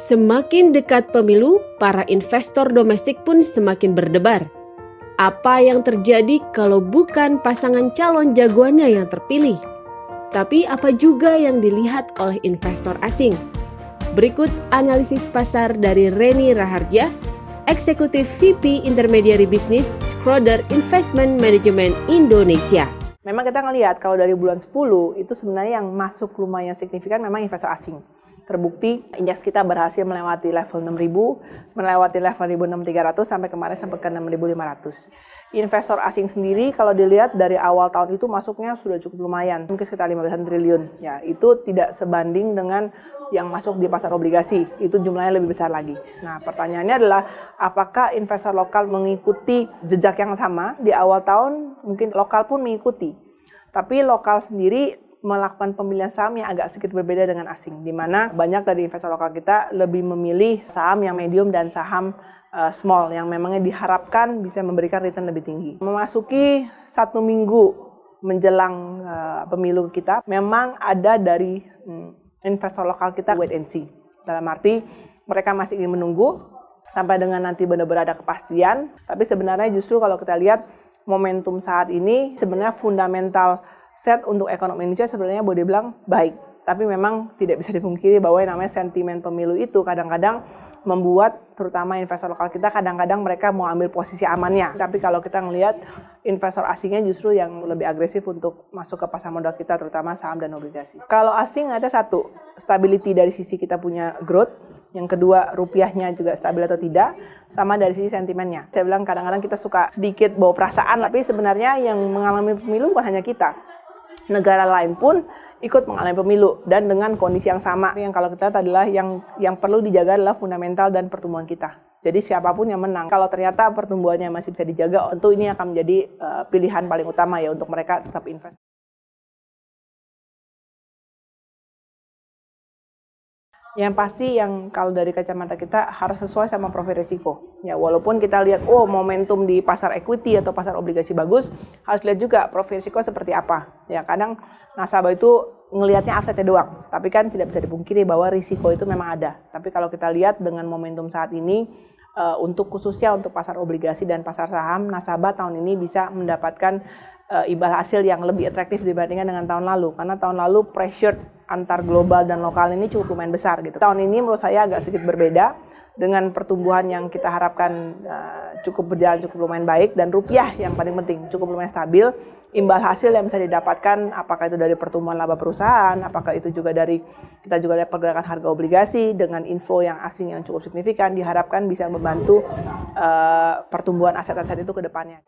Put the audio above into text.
Semakin dekat pemilu, para investor domestik pun semakin berdebar. Apa yang terjadi kalau bukan pasangan calon jagoannya yang terpilih? Tapi apa juga yang dilihat oleh investor asing? Berikut analisis pasar dari Reni Raharja, Eksekutif VP Intermediary Business, Schroder Investment Management Indonesia. Memang kita ngelihat kalau dari bulan 10 itu sebenarnya yang masuk lumayan signifikan memang investor asing. Terbukti indeks kita berhasil melewati level 6.000, melewati level 1.300 sampai kemarin sampai ke 6.500. Investor asing sendiri kalau dilihat dari awal tahun itu masuknya sudah cukup lumayan, mungkin sekitar 15 triliun. Ya, itu tidak sebanding dengan yang masuk di pasar obligasi, itu jumlahnya lebih besar lagi. Nah, pertanyaannya adalah apakah investor lokal mengikuti jejak yang sama di awal tahun? Mungkin lokal pun mengikuti. Tapi lokal sendiri melakukan pemilihan saham yang agak sedikit berbeda dengan asing, di mana banyak dari investor lokal kita lebih memilih saham yang medium dan saham small yang memangnya diharapkan bisa memberikan return lebih tinggi. Memasuki 1 minggu menjelang pemilu kita, memang ada dari investor lokal kita wait and see. Dalam arti mereka masih ingin menunggu sampai dengan nanti benar-benar ada kepastian, tapi sebenarnya justru kalau kita lihat momentum saat ini sebenarnya fundamental set untuk ekonomi Indonesia sebenarnya boleh dibilang baik. Tapi memang tidak bisa dipungkiri bahwa yang namanya sentimen pemilu itu kadang-kadang membuat terutama investor lokal kita kadang-kadang mereka mau ambil posisi amannya. Tapi kalau kita ngelihat investor asingnya justru yang lebih agresif untuk masuk ke pasar modal kita terutama saham dan obligasi. Kalau asing ada satu, stability dari sisi kita punya growth. Yang kedua, rupiahnya juga stabil atau tidak, sama dari sisi sentimennya. Saya bilang kadang-kadang kita suka sedikit bawa perasaan, tapi sebenarnya yang mengalami pemilu bukan hanya kita. Negara lain pun ikut mengalami pemilu dan dengan kondisi yang sama. Yang kalau kita lihat adalah yang perlu dijaga adalah fundamental dan pertumbuhan kita. Jadi siapapun yang menang, kalau ternyata pertumbuhannya masih bisa dijaga, tentu ini akan menjadi pilihan paling utama ya untuk mereka tetap invest. Yang pasti yang kalau dari kacamata kita harus sesuai sama profil risiko. Ya walaupun kita lihat momentum di pasar equity atau pasar obligasi bagus, harus lihat juga profil risiko seperti apa. Ya kadang nasabah itu ngelihatnya asetnya doang, tapi kan tidak bisa dipungkiri bahwa risiko itu memang ada. Tapi kalau kita lihat dengan momentum saat ini untuk khususnya untuk pasar obligasi dan pasar saham, nasabah tahun ini bisa mendapatkan imbal hasil yang lebih atraktif dibandingkan dengan tahun lalu. Karena tahun lalu pressure antar global dan lokal ini cukup lumayan besar gitu. Tahun ini menurut saya agak sedikit berbeda dengan pertumbuhan yang kita harapkan cukup berjalan cukup lumayan baik dan rupiah yang paling penting cukup lumayan stabil. Imbal hasil yang bisa didapatkan apakah itu dari pertumbuhan laba perusahaan, apakah itu juga dari kita juga lihat pergerakan harga obligasi dengan info yang asing yang cukup signifikan diharapkan bisa membantu pertumbuhan aset-aset itu ke depannya.